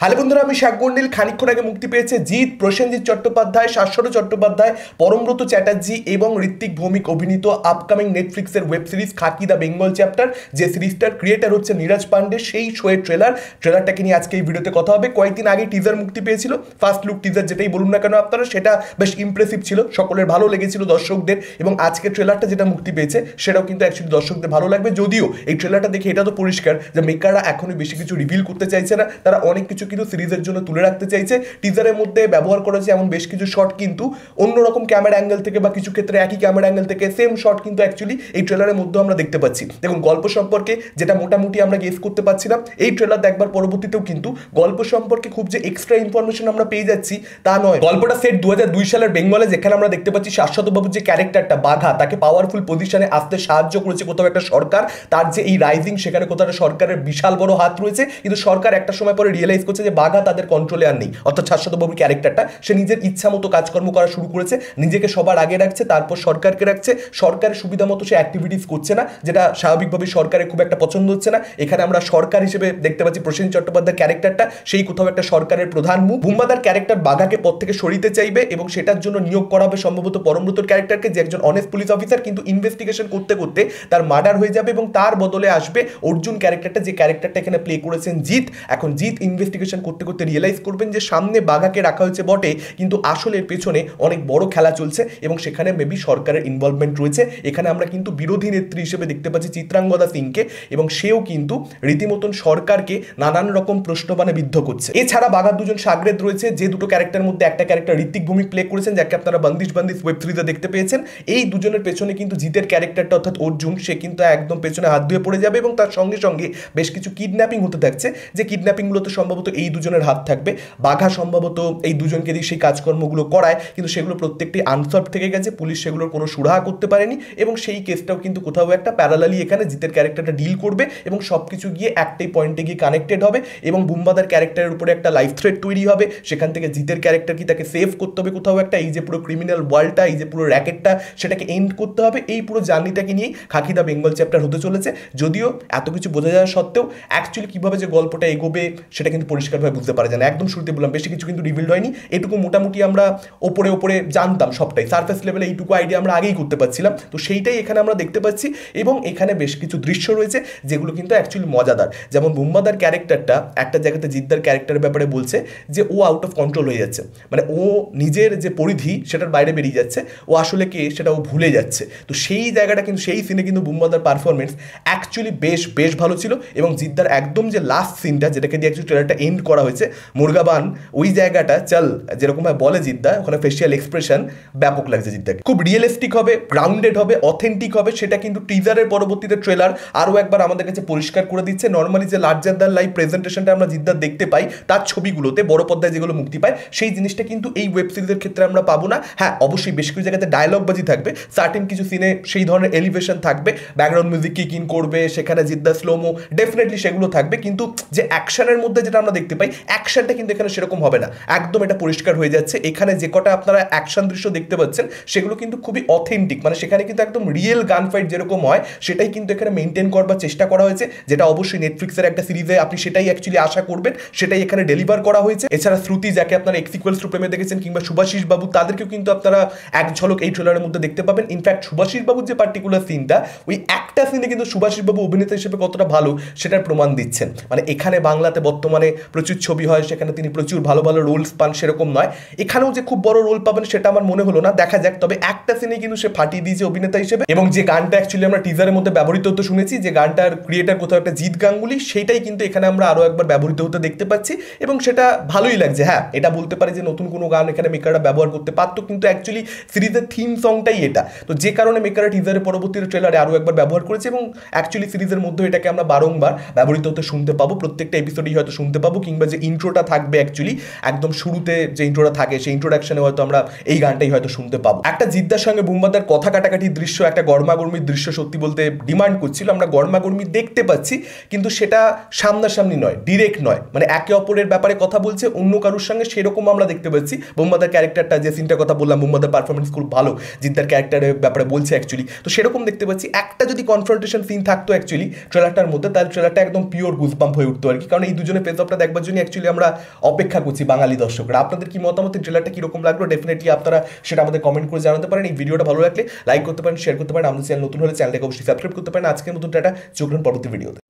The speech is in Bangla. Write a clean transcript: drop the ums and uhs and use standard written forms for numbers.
হ্যালো বন্ধুরা, আমি শাক গন্ডিল। খানিকক্ষণ আগে মুক্তি পেয়েছে জিৎ, প্রসেনজিৎ চট্টোপাধ্যায়, শাশ্বত চট্টোপাধ্যায়, পরমব্রত চ্যাটার্জি এবং ঋত্বিক ভৌমিক অভিনীত আপকামিং নেটফ্লিক্সের web series Khakee the Bengal chapter, যে সিরিজটার ক্রিয়েটার হচ্ছে নীরাজ পান্ডে, সেই শোয়ের ট্রেলারটাকে নিয়ে আজকে এই ভিডিওতে কথা হবে। কয়েকদিন আগে টিজার মুক্তি পেয়েছিল, ফার্স্ট লুক টিজার যেটাই বলুন না কেন আপনারা, সেটা বেশ ইমপ্রেসিভ ছিল, সকলের ভালো লেগেছিল দর্শকদের। এবং আজকে ট্রেলারটা যেটা মুক্তি পেয়েছে সেটাও কিন্তু অ্যাকচুয়ালি দর্শকদের ভালো লাগবে। যদিও এই ট্রেলারটা দেখে এটা তো পরিষ্কার যে মেকাররা এখনই বেশি কিছু রিভিল করতে চাইছে না, তারা অনেক কিছু কিন্তু সিরিজের জন্য তুলে রাখতে চাইছে। টিজারের মধ্যে ব্যবহার করেছে এমন বেশ কিছু শট কিন্তু অন্যরকম ক্যামেরা অ্যাঙ্গেল থেকে বা কিছু ক্ষেত্রে একই ক্যামেরা অ্যাঙ্গেল থেকে সেম শট কিন্তু অ্যাকচুয়ালি এই ট্রেলারের মধ্যে আমরা দেখতে পাচ্ছি। দেখুন, গল্প সম্পর্কে যেটা মোটামুটি আমরা গেস করতে পারছিলাম, এই ট্রেলার দেখবার পরবর্তীতেও কিন্তু গল্প সম্পর্কে খুব যে এক্সট্রা ইনফরমেশন আমরা পেয়ে যাচ্ছি তা নয়। গল্পটা সেট 2002 সালের বেঙ্গলে, যেখানে আমরা দেখতে পাচ্ছি শাশ্বত বাবুর যে ক্যারেক্টারটা বাঘা, তাকে পাওয়ারফুল পজিশনে আসতে সাহায্য করেছে কোথাও একটা সরকার। তার যে এই রাইজিং, সেখানে কোথাও একটা সরকারের বিশাল বড় হাত রয়েছে, কিন্তু সরকার একটা সময় পরে রিয়েলাইজ করছে যে বাঘা তাদের কন্ট্রোলে আর নেই। অর্থাৎ শাশ্বত বাবুর ক্যারেক্টারটা সে নিজের ইচ্ছা মতো কাজকর্ম করা শুরু করেছে, নিজেকে সবার আগে রাখছে, তারপর সরকারকে রাখছে, সরকারের সুবিধা মতো সে অ্যাক্টিভিটিস করছে না, যেটা স্বাভাবিকভাবে সরকারের খুব একটা পছন্দ হচ্ছে না। এখানে আমরা সরকার হিসেবে দেখতে পাচ্ছি প্রসেনজিৎ চট্টোপাধ্যায়ের ক্যারেক্টারটা, সেই কোথাও একটা সরকারের প্রধান মুখ। বুম্বাদার ক্যারেক্টার বাঘাকে পদ থেকে সরিতে চাইবে এবং সেটার জন্য নিয়োগ করা হবে সম্ভবত পরমব্রতর ক্যারেক্টারকে, যে একজন অনেস্ট পুলিশ অফিসার, কিন্তু ইনভেস্টিগেশন করতে করতে তার মার্ডার হয়ে যাবে এবং তার বদলে আসবে অর্জুন ক্যারেক্টারটা, যে ক্যারেক্টারটা এখানে প্লে করেছেন জিৎ। এখন জিৎ ইনভেস্টিগেশন করতে করতে রিয়েলাইজ করবেন যে সামনে বাঘাকে রাখা হয়েছে বটে, কিন্তু আসলে এর পেছনে অনেক বড় খেলা চলছে এবং সেখানে মেবি সরকারের ইনভলভমেন্ট রয়েছে। এখানে আমরা কিন্তু বিরোধী নেত্রী হিসেবে দেখতে পাচ্ছি চিত্রাঙ্গদা সিংকে, এবং সেও কিন্তু রীতিমতন সরকারকে নানান রকম প্রশ্নবাণে বিদ্ধ করছে। এছাড়া বাঘার দুজন সাগরেদ রয়েছে, যে দুটো ক্যারেক্টার মধ্যে একটা ক্যারেক্টার ঋত্বিক ভৌমিক প্লে করেছেন, যাকে আপনারা বন্দিশ ওয়েব সিরিজে দেখতে পেয়েছেন। এই দুজনের পেছনে কিন্তু জিতের ক্যারেক্টারটা অর্থাৎ অর্জুন, সে কিন্তু একদম পেছনে হাত ধুয়ে পড়ে যাবে এবং তার সঙ্গে সঙ্গে বেশ কিছু কিডন্যাপিং হতে থাকছে, যে কিডন্যাপিংগুলোতে সম্ভবত এই দুজনের হাত থাকবে। বাঘা সম্ভবত এই দুজনকে দিয়ে সেই কাজকর্মগুলো করায়, কিন্তু সেগুলো প্রত্যেকটি আনসলভ থেকে গেছে, পুলিশ সেগুলোর কোনো সুরাহা করতে পারেনি এবং সেই কেসটাও কিন্তু কোথাও একটা প্যারালালি এখানে জিতের ক্যারেক্টারটা ডিল করবে এবং সব কিছু গিয়ে একটাই পয়েন্টে গিয়ে কানেক্টেড হবে এবং বুম্বাদার ক্যারেক্টারের উপরে একটা লাইফ থ্রেট তৈরি হবে। সেখান থেকে জিতের ক্যারেক্টার কি তাকে সেভ করতে হবে কোথাও একটা, এই যে পুরো ক্রিমিনাল ওয়ার্ল্ডটা, এই যে পুরো র্যাকেটটা, সেটাকে এন্ড করতে হবে। এই পুরো জার্নিটাকে নিয়েই খাকি দ্য বেঙ্গল চ্যাপ্টার হতে চলেছে। যদিও এত কিছু বোঝা যাওয়া সত্ত্বেও অ্যাকচুয়ালি কীভাবে যে গল্পটা এগোবে সেটা কিন্তু পরিষ্কারভাবে বুঝতে পারা যায় না। একদম শুরুতে বললাম বেশি কিছু কিন্তু রিভিল হয়নি, এটুকু মোটামুটি আমরা ওপরে ওপরে জানতাম সবটাই, সারফেস লেভেলে এইটুকু আইডিয়া আমরা আগেই করতে পারছিলাম। তো সেইটাই এখানে আমরা দেখতে পাচ্ছি এবং এখানে বেশ কিছু দৃশ্য রয়েছে যেগুলো কিন্তু অ্যাকচুয়ালি মজাদার। যেমন বুম্বাদার ক্যারেক্টারটা একটা জায়গাতে জিদ্দার ক্যারেক্টারের ব্যাপারে বলছে যে ও আউট অফ কন্ট্রোল হয়ে যাচ্ছে, মানে ও নিজের যে পরিধি সেটার বাইরে বেরিয়ে যাচ্ছে, ও আসলে কে সেটা ও ভুলে যাচ্ছে। তো সেই জায়গাটা কিন্তু, সেই সিনে কিন্তু বুম্বাদার পারফরমেন্স অ্যাকচুয়ালি বেশ বেশ ভালো ছিল এবং জিদ্দার একদম যে লাস্ট সিনটা যেটাকে দিয়ে অ্যাকচুয়ালি ট্রেলারটা এন্ড করা হয়েছে, মুরগাবান, ওই জায়গাটা চল যেরকমভাবে বলে জিদ্দা, ওখানে ফেশিয়াল এক্সপ্রেশন ব্যাপক লাগছে জিদ্দাকে। খুব রিয়েলিস্টিক হবে, গ্রাউন্ডেড হবে, অথেন্টিক হবে, সেটা কিন্তু টিজারের পরবর্তীতে ট্রেলার আরও একবার আমাদের কাছে পরিষ্কার করে দিচ্ছে। নর্মালি যে লার্জার দ্যান লাইফ প্রেজেন্টেশনটা আমরা জিদ্দার দেখতে পাই তার ছবিগুলোতে, বড় পর্দায় যেগুলো মুক্তি পায়, সেই জিনিসটা কিন্তু এই ওয়েব সিরিজের ক্ষেত্রে আমরা পাবো না। হ্যাঁ, অবশ্যই বেশ কিছু জায়গাতে ডায়লগবাজি থাকবে, সার্টেন কিছু সিনে সেই ধরনের এলিভেশন থাকবে, ব্যাকগ্রাউন্ড মিউজিক কিক ইন করবে, সেখানে জিদ্দা স্লোমো, ডেফিনেটলি সেগুলো থাকবে, কিন্তু যে অ্যাকশনের মধ্যে যেটা আমরা দেখতে পাই, অ্যাকশনটা কিন্তু এখানে সেরকম হবে না। একদম এটা পরিষ্কার হয়ে যাচ্ছে। এখানে যে কটা আপনারা অ্যাকশন দৃশ্য দেখতে পাচ্ছেন সেগুলো কিন্তু খুবই অথেন্টিক, মানে সেখানে কিন্তু একদম রিয়েল গান ফাইট যেরকম হয় সেটাই কিন্তু এখানে মেনটেন করবার চেষ্টা করা হয়েছে, যেটা অবশ্যই নেটফ্লিক্সের একটা সিরিজে আপনি সেটাই অ্যাকচুয়ালি আশা করবেন, সেটাই এখানে ডেলিভার করা হয়েছে। এছাড়া শ্রুতি, যাকে আপনারা এক্সিকুয়েলস টু প্রেমে দেখেছেন, কিংবা সুভাষিস বাবু, তাদেরকেও কিন্তু আপনারা এক ঝলক এই ট্রেলারের মধ্যে দেখতে পাবেন। ইনফ্যাক্ট সুভাষিস বাবুর যে পার্টিকুলার সিনটা, ওই একটা সিনে কিন্তু সুভাষিস বাবু অভিনেতা হিসেবে কতটা ভালো সেটার প্রমাণ দিচ্ছেন। মানে এখানে বাংলাতে বর্তমানে প্রচুর ছবি হয়, সেখানে তিনি প্রচুর ভালো ভালো রোলস পান, সেরকম নয়। এখানেও যে খুব বড় রোল পাবেন সেটা আমার মনে হলো না, দেখা যাক। তবে একটা সিনে কিন্তু সে ফাটিয়ে দিয়েছে অভিনেতা হিসেবে, এবং যে গানটা অ্যাকচুয়ালি আমরা টিজারের মধ্যে ব্যবহৃত হতে শুনেছি, যে গানটার ক্রিয়েটার কোথাও একটা জিৎ গাঙ্গুলি, সেটাই কিন্তু এখানে আমরা আরও একবার ব্যবহৃত হতে দেখতে পাচ্ছি এবং সেটা ভালোই লাগছে। হ্যাঁ, এটা বলতে পারি যে নতুন কোনো গান এখানে মেকাররা ব্যবহার করতে পারতো, কিন্তু অ্যাকচুয়ালি সিরিজের থিম সংটাই এটা, তো যে কারণে মেকাররা টিজারের পরবর্তীতে ট্রেলারে আরও একবার ব্যবহার করেছে এবং অ্যাকচুয়ালি সিরিজের মধ্যে এটাকে আমরা বারংবার ব্যবহৃত হতে শুনতে পাবো, প্রত্যেকটা এপিসোডেই হয়তো শুনতে পাবো, কিংবা যে ইন্ট্রোটা থাকবে অ্যাকচুয়ালি একদম শুরুতে যে ইন্ট্রোটা থাকে, সেই ইন্ট্রোডাকশনে হয়তো আমরা এই গানটাই হয়তো শুনতে পাবো। একটা জিদ্দার সঙ্গে বুম্বাদার কথা কাটাকাটির দৃশ্য, একটা গরমাগর্মির দৃশ্য সত্যি বলতে ডিমান্ড করছিল। আমরা গরমাগর্মি দেখতে পাচ্ছি, কিন্তু সেটা সামনাসামনি নয়, ডিরেক্ট নয়, মানে একে অপরের ব্যাপারে কথা বলছে অন্য কারোর সঙ্গে, সেরকম আমরা দেখতে পাচ্ছি। বুম্বাদার ক্যারেক্টারটা, যে সিনটার কথা বললাম, বুম্বাদার পারফরমেন্স খুব ভালো, জিদ্দার ক্যারেক্টারের ব্যাপারে বলছে অ্যাকচুয়ালি, তো সেরকম দেখতে পাচ্ছি। একটা যদি কনফ্রন্টেশন সিন থাকতো অ্যাকচুয়ালি ট্রেলারটার মধ্যে, তাহলে ট্রেলারটা একদম পিওর গুজবাম্প হয়ে উঠতো আর কি, কারণ এই দুজনের ফেস অফটা দেখবার জন্য অ্যাকচুয়ালি আমরা অপেক্ষা করছি বাঙালি দর্শকরা। আপনাদের কি মতামত, ট্রেলারটা কিরকম লাগলো ডেফিনেটলি আপনারা সেটা আমাদের কমেন্ট করে জানাতে পারেন। এই ভিডিওটা ভালো লাগলে লাইক করতে পারেন, শেয়ার করতে পারেন, আমাদের চ্যানেল নতুন হলে চ্যানেলটাকে অবশ্যই সাবস্ক্রাইব করতে পারেন। আজকের মতন টাটা, চোখ রাখুন পরবর্তী ভিডিওতে।